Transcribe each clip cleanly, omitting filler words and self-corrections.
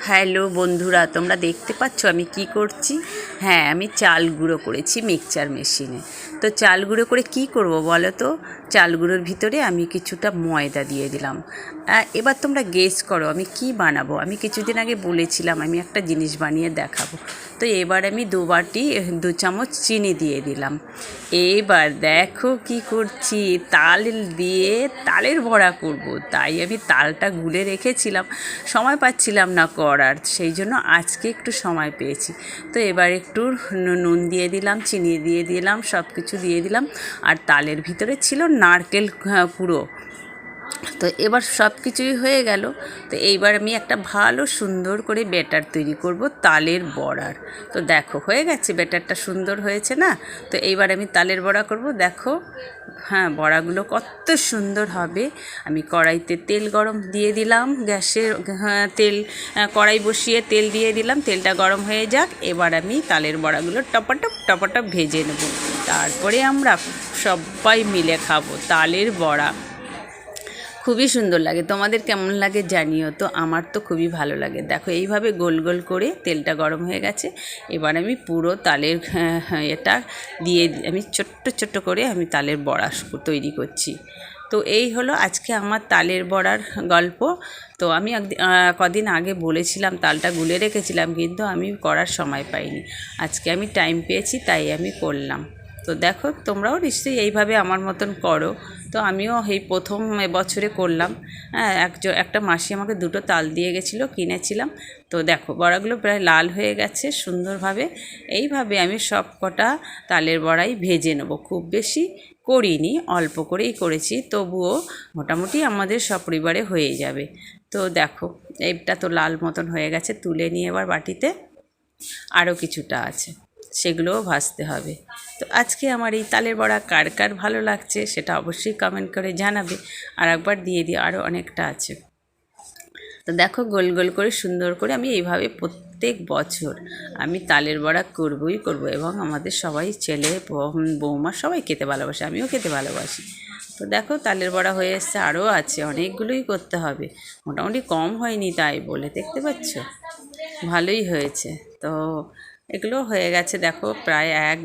Hello বন্ধুরা, তোমরা দেখতে পাচ্ছ আমি কি করছি? হ্যাঁ, আমি চাল গুঁড়ো করেছি মিক্সচার মেশিনে। তো চাল গুঁড়ো করে কি করব বলো তো? চাল গুঁড়োর ভিতরে আমি কিছুটা ময়দা দিয়ে দিলাম। এবার তোমরা গেস করো আমি কি বানাবো। আমি কিছুদিন আগে বলেছিলাম আমি একটা জিনিস বানিয়ে দেখাবো। তো এবার আমি 2 চামচ চিনি দিয়ে দিলাম। এইবার দেখো কি করছি, তাল দিয়ে তালের বড়া করব। তাই আমি তালটা গুলে রেখেছিলাম, সময় পাচ্ছিলাম না করার, সেই জন্য আজকে একটু সময় পেয়েছি। তো এবার একটু নুন দিয়ে দিলাম, চিনি দিয়ে দিলাম, সব কিছু দিয়ে দিলাম। আর তালের ভিতরে ছিল নারকেল কুড়ো। তো এবার সব কিছুই হয়ে গেল। তো এইবার আমি একটা ভালো সুন্দর করে ব্যাটার তৈরি করব তালের বড়ার। তো দেখো হয়ে গেছে, ব্যাটারটা সুন্দর হয়েছে না? তো এইবার আমি তালের বড়া করব। দেখো, হ্যাঁ, বড়াগুলো কত সুন্দর হবে। আমি কড়াইতে তেল গরম দিয়ে দিলাম, গ্যাসের কড়াই বসিয়ে তেল দিয়ে দিলাম, তেলটা গরম হয়ে যাক। এবার আমি তালের বড়াগুলো টপাটপ টপাটপ ভেজে নেব। তারপরে আমরা সবাই মিলে খাবো তালের বড়া। খুবই সুন্দর লাগে, তোমাদের কেমন লাগে জানিও। তো আমার তো খুবই ভালো লাগে। দেখো এইভাবে গোল গোল করে তেলটা গরম হয়ে গেছে। এবার আমি পুরো তালের এটা দিয়ে আমি ছোট্ট ছোট্ট করে আমি তালের বড়া তৈরি করছি। তো এই হলো আজকে আমার তালের বড়ার গল্প। তো আমি কদিন আগে বলেছিলাম, তালটা গুলে রেখেছিলাম, কিন্তু আমি করার সময় পাইনি। আজকে আমি টাইম পেয়েছি তাই আমি করলাম। তো দেখো তোমরাও নিশ্চয়ই এইভাবে আমার মতন করো। তো আমিও এই প্রথম এবছরে করলাম। হ্যাঁ, একটা মাসি আমাকে 2টো তাল দিয়ে গেছিলো, কিনেছিলাম। তো দেখো বড়াগুলো প্রায় লাল হয়ে গেছে সুন্দরভাবে। এইভাবে আমি সব কটা তালের বড়াই ভেজে নেবো। খুব বেশি করিনি, অল্প করেই করেছি, তবুও মোটামুটি আমাদের সপরিবারে হয়ে যাবে। তো দেখো এইটা তো লাল মতন হয়ে গেছে, তুলে নিয়ে এবার বাটিতে আরও কিছুটা আছে, সেগুলোও ভাজতে হবে। তো আজকে আমার এই তালের বড়া কার কার ভালো লাগছে সেটা অবশ্যই কমেন্ট করে জানাবে। আর একবার দিয়ে দিই, আরও অনেকটা আছে। তো দেখো গোল গোল করে সুন্দর করে আমি এইভাবে প্রত্যেক বছর আমি তালের বড়া করবই করব, এবং আমাদের সবাই ছেলে বৌমা সবাই খেতে ভালোবাসে, আমিও খেতে ভালোবাসি। তো দেখো তালের বড়া হয়ে এসছে, আরও আছে, অনেকগুলোই করতে হবে, মোটামুটি কম হয়নি তাই বলে। দেখতে পাচ্ছ ভালোই হয়েছে। তো এগুলো হয়ে গেছে, দেখো প্রায় এক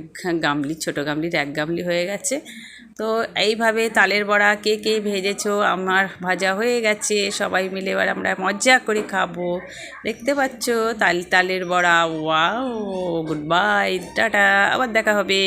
গামলি, ছোটো গামলির 1 গামলি হয়ে গেছে। তো এইভাবে তালের বড়া কে কে ভেজেছো, আমার ভাজা হয়ে গেছে, সবাই মিলে এবার আমরা মজা করে খাবো। দেখতে পাচ্ছ তালের বড়া। ওয়াও, গুড বাই, টাটা, আবার দেখা হবে।